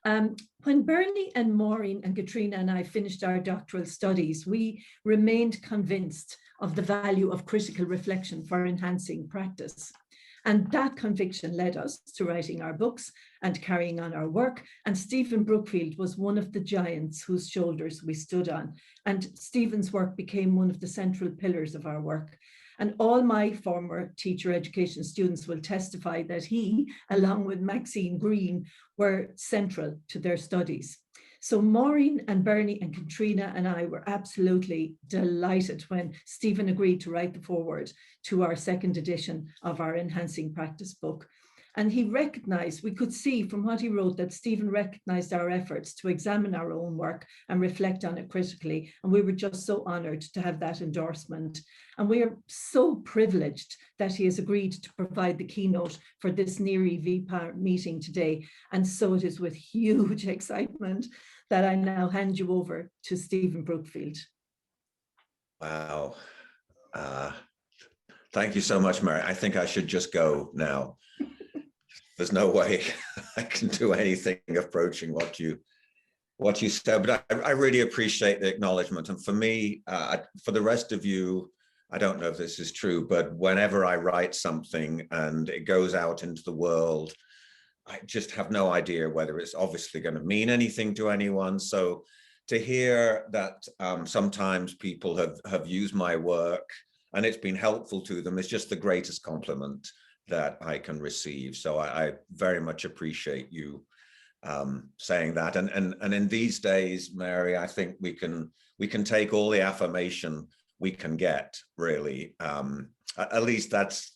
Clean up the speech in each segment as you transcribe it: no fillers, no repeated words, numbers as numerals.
When Bernie and Maureen and Katrina and I finished our doctoral studies, we remained convinced of the value of critical reflection for enhancing practice. And that conviction led us to writing our books and carrying on our work. And Stephen Brookfield was one of the giants whose shoulders we stood on. And Stephen's work became one of the central pillars of our work. And all my former teacher education students will testify that he, along with Maxine Green, were central to their studies. So Maureen and Bernie and Katrina and I were absolutely delighted when Stephen agreed to write the foreword to our second edition of our Enhancing Practice book. And he recognized, we could see from what he wrote that Stephen recognized our efforts to examine our own work and reflect on it critically. And we were just so honored to have that endorsement. And we are so privileged that he has agreed to provide the keynote for this NEARImeet meeting today. And so it is with huge excitement that I now hand you over to Stephen Brookfield. Wow. Thank you so much, Mary. I think I should just go now. There's no way I can do anything approaching what you said, but I really appreciate the acknowledgement. And for me, for the rest of you, I don't know if this is true, but whenever I write something and it goes out into the world, I just have no idea whether it's obviously going to mean anything to anyone. So to hear that sometimes people have used my work and it's been helpful to them is just the greatest compliment that I can receive. So I very much appreciate you saying that. And in these days, Mary, I think we can take all the affirmation we can get, really. At least that's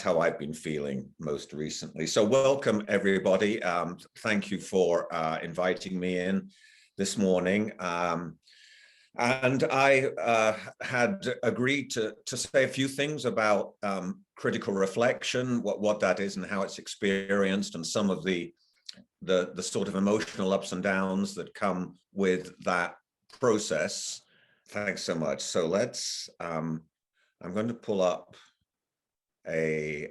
how I've been feeling most recently. So welcome, everybody. Thank you for inviting me in this morning. And I had agreed to say a few things about critical reflection, what that is and how it's experienced, and some of the sort of emotional ups and downs that come with that process. Thanks so much. So let's, I'm going to pull up a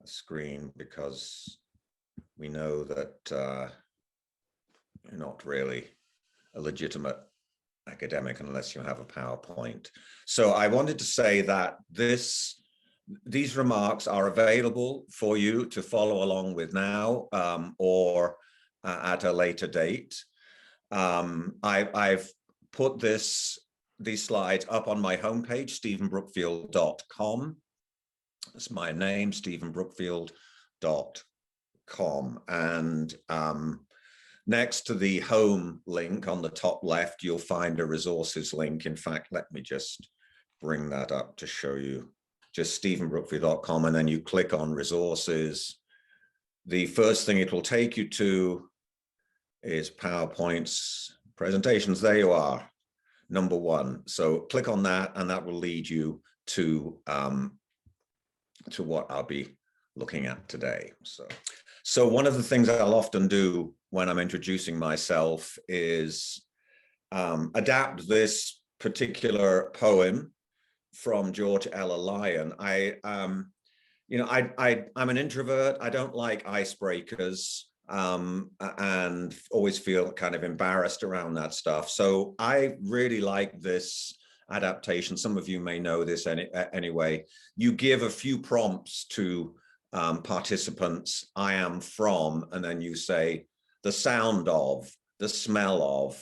screen because we know that you're not really a legitimate academic unless you have a PowerPoint. So I wanted to say that these remarks are available for you to follow along with now or at a later date. I've put these slides up on my homepage, stephenbrookfield.com. That's my name, stephenbrookfield.com. And next to the home link on the top left, you'll find a resources link. In fact, let me just bring that up to show you. Just stephenbrookfield.com, and then you click on resources. The first thing it will take you to is PowerPoint's presentations. There you are, number one. So click on that, and that will lead you to what I'll be looking at today. So one of the things I'll often do when I'm introducing myself is adapt this particular poem from George L. Lyon. I'm an introvert. I don't like icebreakers and always feel kind of embarrassed around that stuff. So I really like this adaptation. Some of you may know this anyway. You give a few prompts to participants. I am from, and then you say the sound of, the smell of,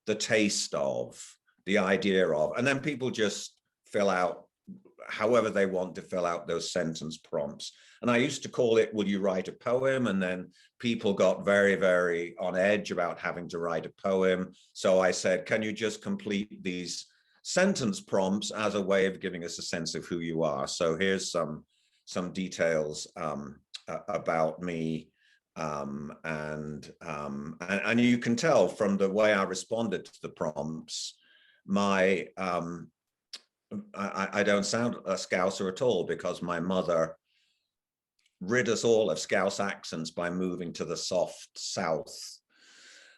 the taste of, the idea of, and then people just fill out however they want to fill out those sentence prompts. And I used to call it, will you write a poem? And then people got very, very on edge about having to write a poem. So I said, can you just complete these sentence prompts as a way of giving us a sense of who you are? So here's some details about me. And you can tell from the way I responded to the prompts, I don't sound a Scouser at all, because my mother rid us all of Scouse accents by moving to the soft South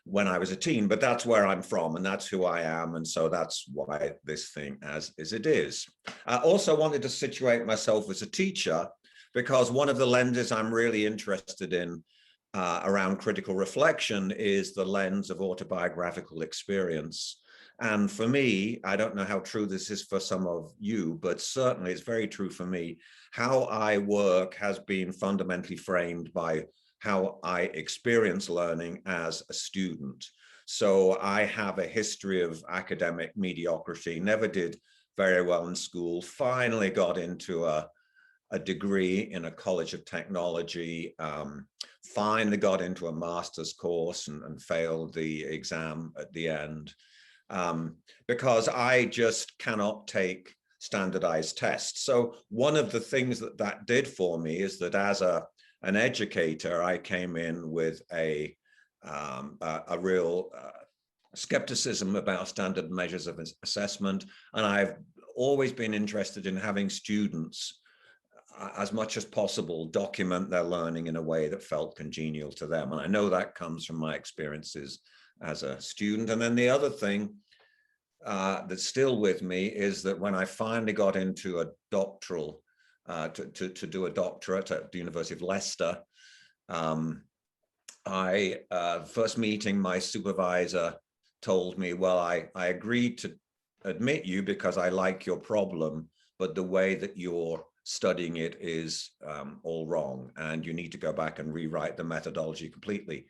when I was a teen, but that's where I'm from and that's who I am. And so that's why this thing as it is. I also wanted to situate myself as a teacher, because one of the lenses I'm really interested in around critical reflection is the lens of autobiographical experience. And for me, I don't know how true this is for some of you, but certainly it's very true for me. How I work has been fundamentally framed by how I experience learning as a student. So I have a history of academic mediocrity, never did very well in school, finally got into a degree in a college of technology, finally got into a master's course and failed the exam at the end, because I just cannot take standardized tests. So one of the things that did for me is that as an educator, I came in with a real skepticism about standard measures of assessment. And I've always been interested in having students, as much as possible, document their learning in a way that felt congenial to them. And I know that comes from my experiences as a student. And then the other thing that's still with me is that when I finally got into a doctoral, to do a doctorate at the University of Leicester, first meeting, my supervisor told me, well, I agreed to admit you because I like your problem, but the way that you're studying it is all wrong, and you need to go back and rewrite the methodology completely.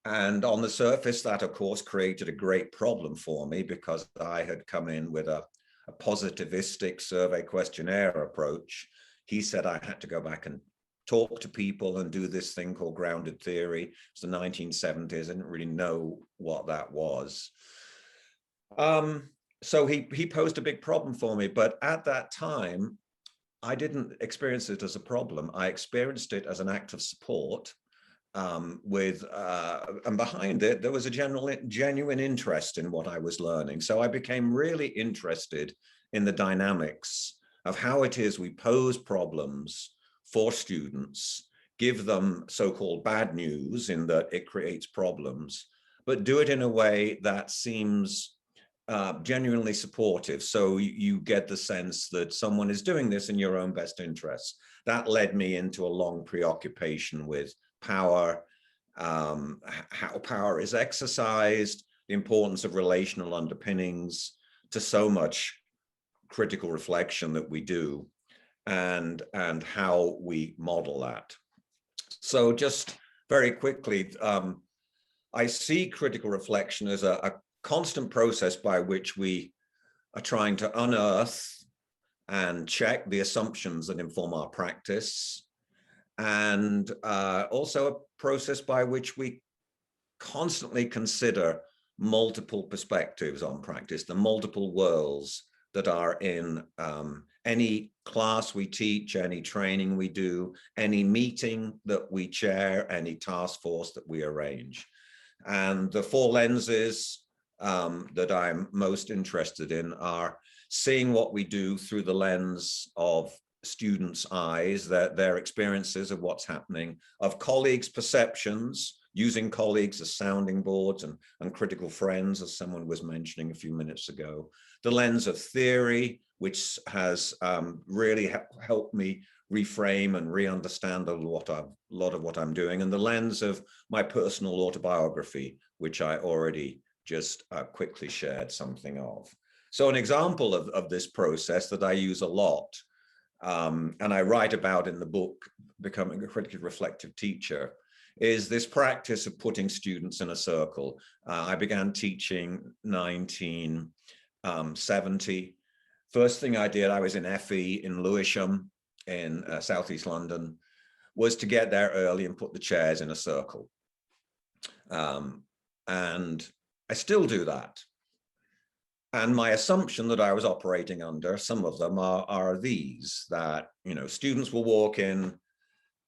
And on the surface, that of course created a great problem for me, because I had come in with a positivistic survey questionnaire approach. He said I had to go back and talk to people and do this thing called grounded theory. It's the 1970s. I didn't really know what that was. So he posed a big problem for me, but at that time, I didn't experience it as a problem. I experienced it as an act of support, and behind it, there was a genuine interest in what I was learning. So I became really interested in the dynamics of how it is we pose problems for students, give them so-called bad news in that it creates problems, but do it in a way that seems genuinely supportive. So you get the sense that someone is doing this in your own best interests. That led me into a long preoccupation with power, how power is exercised, the importance of relational underpinnings to so much critical reflection that we do, and how we model that. So just very quickly, I see critical reflection as a constant process by which we are trying to unearth and check the assumptions that inform our practice, and also a process by which we constantly consider multiple perspectives on practice, the multiple worlds that are in any class we teach, any training we do, any meeting that we chair, any task force that we arrange. And the four lenses that I'm most interested in are seeing what we do through the lens of students' eyes, their experiences of what's happening, of colleagues' perceptions, using colleagues as sounding boards and critical friends, as someone was mentioning a few minutes ago, the lens of theory, which has really helped me reframe and re-understand a lot of what I'm doing, and the lens of my personal autobiography, which I already just quickly shared something of. So an example of this process that I use a lot, and I write about in the book, Becoming a Critically Reflective Teacher, is this practice of putting students in a circle. I began teaching 1970. First thing I did, I was in FE in Lewisham in Southeast London, was to get there early and put the chairs in a circle. And I still do that. And my assumption that I was operating under, some of them are these, that, you know, students will walk in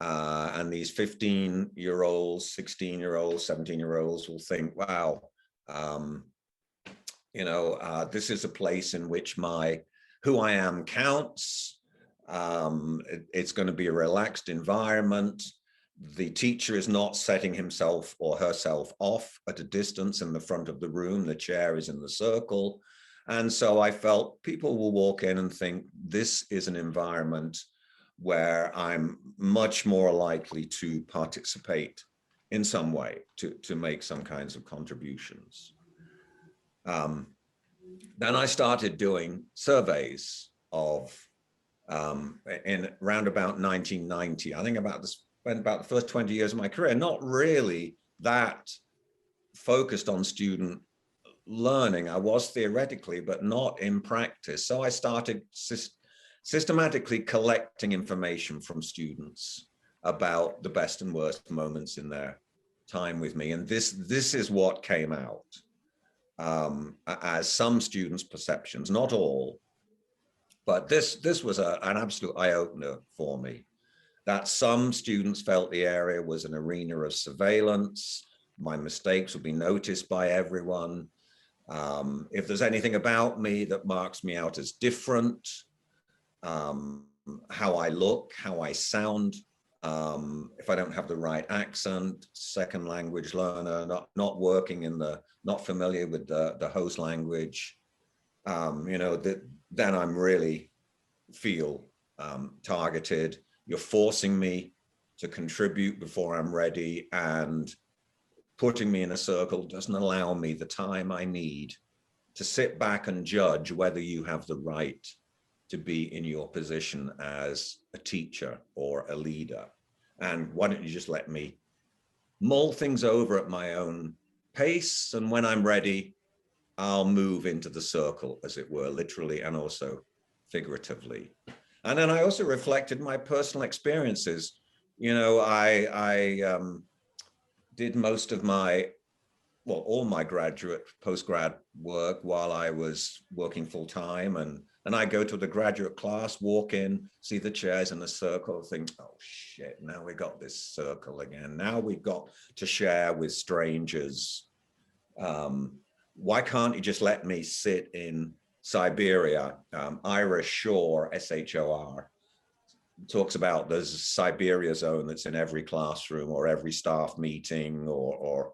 and these 15-year-olds, 16-year-olds, 17-year-olds will think, wow, this is a place in which who I am counts. It's going to be a relaxed environment. The teacher is not setting himself or herself off at a distance in the front of the room. The chair is in the circle. And so I felt people will walk in and think this is an environment where I'm much more likely to participate in some way, to make some kinds of contributions. Then I started doing surveys of, in around about 1990, I think spent about the first 20 years of my career, not really that focused on student learning. I was theoretically, but not in practice. So I started systematically collecting information from students about the best and worst moments in their time with me. And this is what came out as some students' perceptions, not all, but this was an absolute eye-opener for me, that some students felt the area was an arena of surveillance. My mistakes would be noticed by everyone. If there's anything about me that marks me out as different, how I look, how I sound, if I don't have the right accent, second language learner, not working in not familiar with the host language, then I'm really feel targeted. You're forcing me to contribute before I'm ready, and putting me in a circle doesn't allow me the time I need to sit back and judge whether you have the right to be in your position as a teacher or a leader. And why don't you just let me mull things over at my own pace, and when I'm ready, I'll move into the circle, as it were, literally and also figuratively. And then I also reflected my personal experiences. I did most of all my graduate, post-grad work while I was working full-time. And I go to the graduate class, walk in, see the chairs in a circle, think, oh shit, now we got this circle again. Now we've got to share with strangers. Why can't you just let me sit in Siberia? Ira Shore, S-H-O-R, talks about there's a Siberia zone that's in every classroom or every staff meeting, or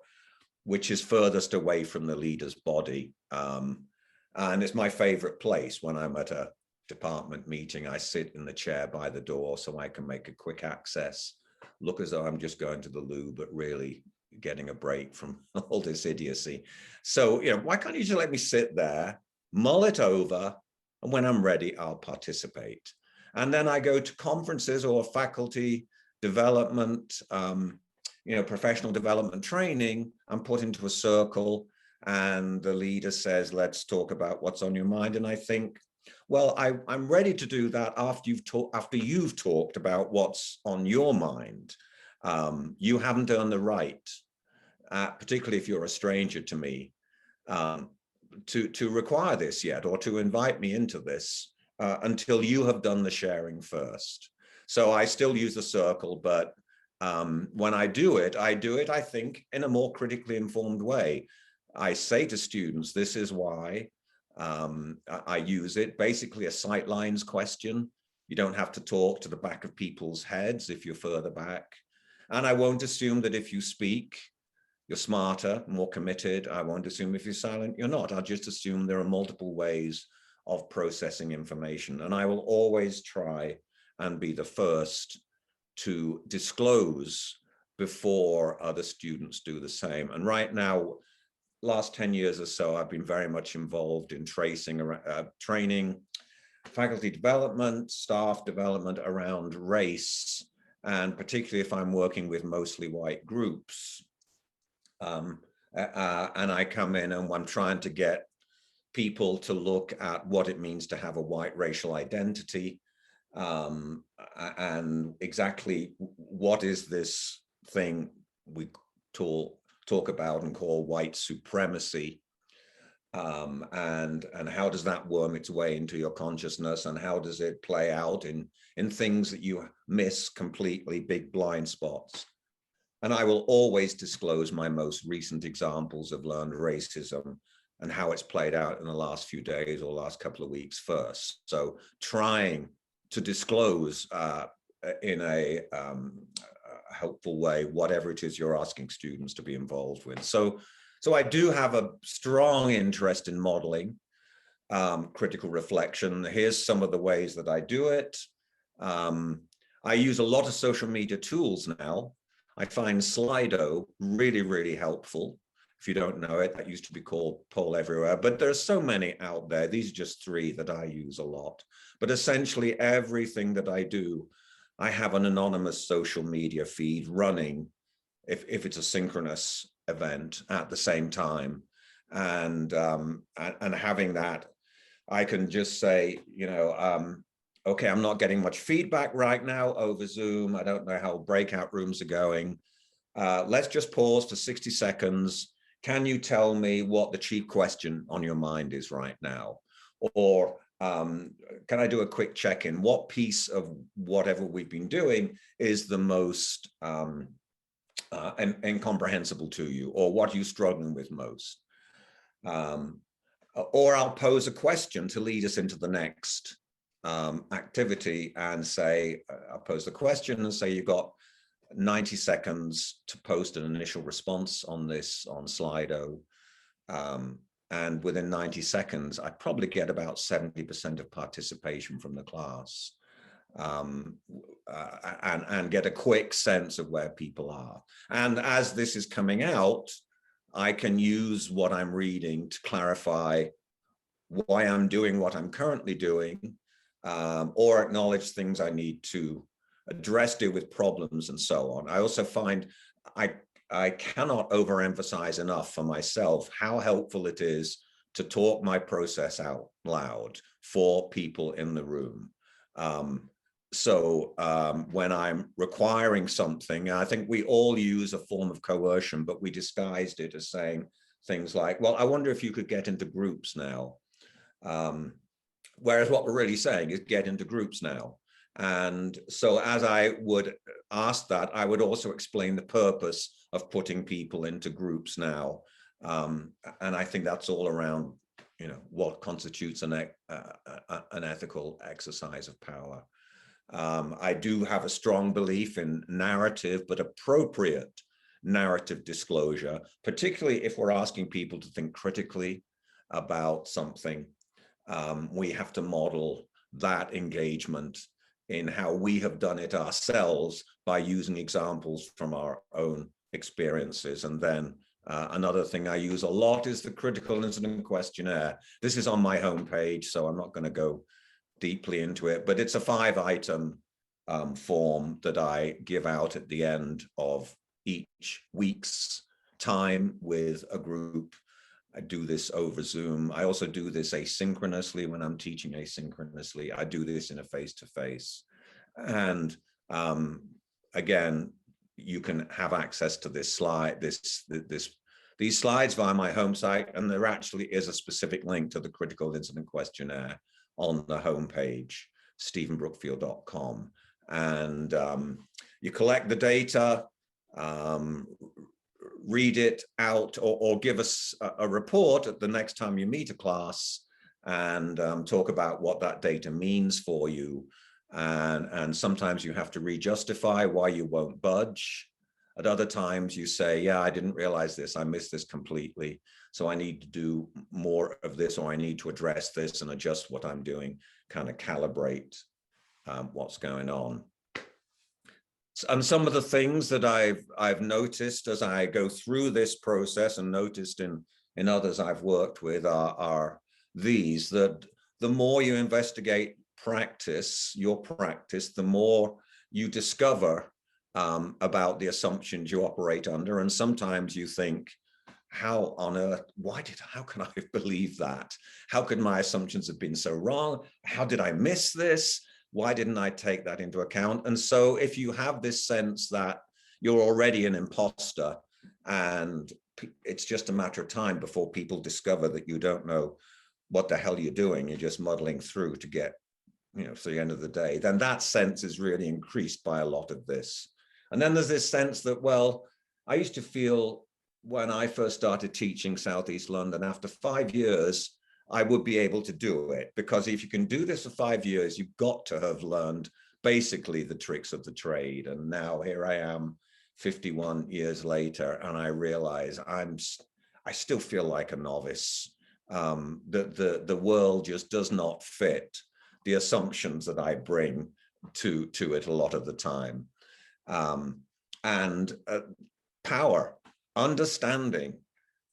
which is furthest away from the leader's body. And it's my favorite place. When I'm at a department meeting, I sit in the chair by the door so I can make a quick access, look as though I'm just going to the loo, but really getting a break from all this idiocy. So, why can't you just let me sit there, mull it over, and when I'm ready, I'll participate. And then I go to conferences or faculty development, professional development training. I'm put into a circle and the leader says, let's talk about what's on your mind. And I think, well, I'm ready to do that after you've talked about what's on your mind. You haven't earned the right, particularly if you're a stranger to me, to require this yet, or to invite me into this until you have done the sharing first. So I still use the circle, but when I do it, I think, in a more critically informed way. I say to students, this is why I use it, basically a sightlines question. You don't have to talk to the back of people's heads if you're further back. And I won't assume that if you speak, you're smarter, more committed. I won't assume if you're silent, you're not. I'll just assume there are multiple ways of processing information. And I will always try and be the first to disclose before other students do the same. And right now, last 10 years or so, I've been very much involved in training, faculty development, staff development around race, and particularly if I'm working with mostly white groups. And I come in and I'm trying to get people to look at what it means to have a white racial identity, and exactly what is this thing we talk about and call white supremacy, and how does that worm its way into your consciousness, and how does it play out in things that you miss completely, big blind spots. And I will always disclose my most recent examples of learned racism and how it's played out in the last few days or last couple of weeks first. So trying to disclose in a helpful way whatever it is you're asking students to be involved with. So I do have a strong interest in modeling, critical reflection. Here's some of the ways that I do it. I use a lot of social media tools now. I find Slido really, really helpful. If you don't know it, that used to be called Poll Everywhere, but there's so many out there. These are just three that I use a lot. But essentially everything that I do, I have an anonymous social media feed running if it's a synchronous event at the same time. And having that, I can just say, okay, I'm not getting much feedback right now over Zoom. I don't know how breakout rooms are going. Let's just pause for 60 seconds. Can you tell me what the chief question on your mind is right now? Or can I do a quick check-in? What piece of whatever we've been doing is the most incomprehensible to you, or what are you struggling with most? Or I'll pose a question to lead us into the next activity and say, I'll pose the question and say, you've got 90 seconds to post an initial response on this on Slido. And within 90 seconds, I probably get about 70% of participation from the class, and get a quick sense of where people are. And as this is coming out, I can use what I'm reading to clarify why I'm doing what I'm currently doing, or acknowledge things I need to address, deal with problems, and so on. I also find I cannot overemphasize enough for myself how helpful it is to talk my process out loud for people in the room. When I'm requiring something, I think we all use a form of coercion, but we disguised it as saying things like, well, I wonder if you could get into groups now. Whereas what we're really saying is get into groups now. And so as I would ask that, I would also explain the purpose of putting people into groups now. And I think that's all around, what constitutes an ethical exercise of power. I do have a strong belief in narrative, but appropriate narrative disclosure, particularly if we're asking people to think critically about something. We have to model that engagement in how we have done it ourselves by using examples from our own experiences. And then another thing I use a lot is the critical incident questionnaire. This is on my homepage, so I'm not going to go deeply into it, but it's a 5-item form that I give out at the end of each week's time with a group. I do this over Zoom. I also do this asynchronously when I'm teaching asynchronously. I do this in a face-to-face. And again, you can have access to this slide, these slides via my home site, and there actually is a specific link to the critical incident questionnaire on the homepage, stephenbrookfield.com. And you collect the data, read it out, or give us a report at the next time you meet a class, and talk about what that data means for you. And sometimes you have to re-justify why you won't budge. At other times you say, yeah, I didn't realize this, I missed this completely, so I need to do more of this, or I need to address this and adjust what I'm doing, kind of calibrate what's going on. And some of the things that I've noticed as I go through this process, and noticed in others I've worked with, are these: that the more you investigate your practice, the more you discover about the assumptions you operate under. And sometimes you think, how on earth, how can I believe that? How could my assumptions have been so wrong? How did I miss this? Why didn't I take that into account? And so if you have this sense that you're already an imposter, and it's just a matter of time before people discover that you don't know what the hell you're doing, you're just muddling through to get, to the end of the day, then that sense is really increased by a lot of this. And then there's this sense that, well, I used to feel when I first started teaching Southeast London, after 5 years, I would be able to do it, because if you can do this for 5 years, you've got to have learned basically the tricks of the trade. And now here I am 51 years later, and I realize I still feel like a novice. The world just does not fit the assumptions that I bring to it a lot of the time. And power, understanding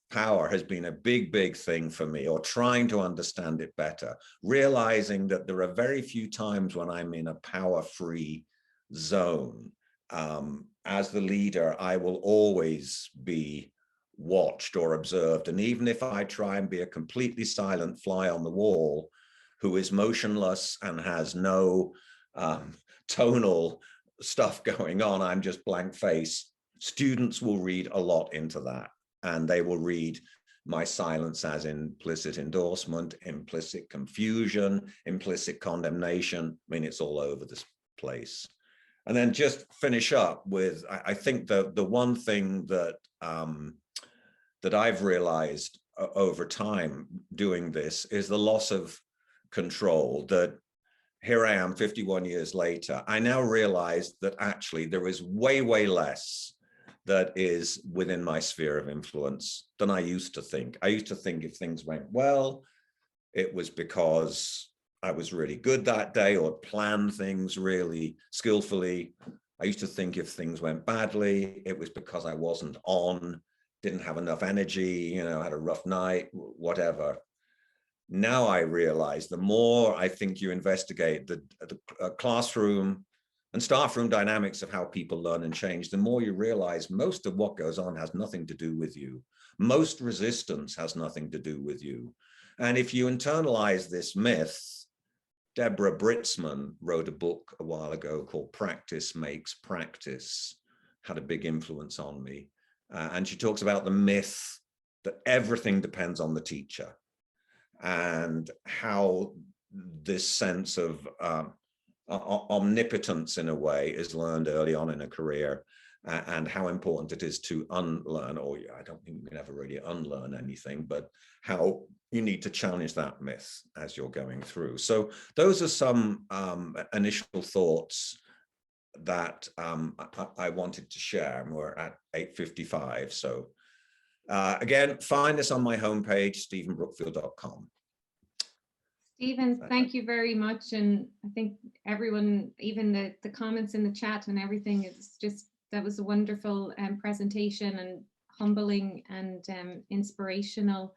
power has been a big thing for me, or trying to understand it better, realizing that there are very few times when I'm in a power-free zone. As the leader, I will always be watched or observed. And even if I try and be a completely silent fly on the wall who is motionless and has no tonal stuff going on, I'm just blank face, students will read a lot into that. And they will read my silence as implicit endorsement, implicit confusion, implicit condemnation. I mean, it's all over this place. And then just finish up with, I think the one thing that that I've realized over time doing this is the loss of control. That here I am 51 years later, I now realize that actually there is way less that is within my sphere of influence than I used to think. I used to think if things went well, it was because I was really good that day or planned things really skillfully. I used to think if things went badly, it was because I wasn't on, didn't have enough energy, you know, had a rough night, whatever. Now I realize the more I think you investigate the classroom and staff room dynamics of how people learn and change, the more you realize most of what goes on has nothing to do with you. Most resistance has nothing to do with you. And if you internalize this myth, Deborah Britzman wrote a book a while ago called Practice Makes Practice, had a big influence on me. And she talks about the myth that everything depends on the teacher, and how this sense of omnipotence in a way is learned early on in a career, and how important it is to unlearn, or I don't think you can ever really unlearn anything, but how you need to challenge that myth as you're going through. So those are some initial thoughts that I wanted to share. And we're at 8:55. So again, find this on my homepage, stephenbrookfield.com. Stephen, thank you very much. And I think everyone, even the comments in the chat and everything, it's just, that was a wonderful presentation, and humbling and inspirational.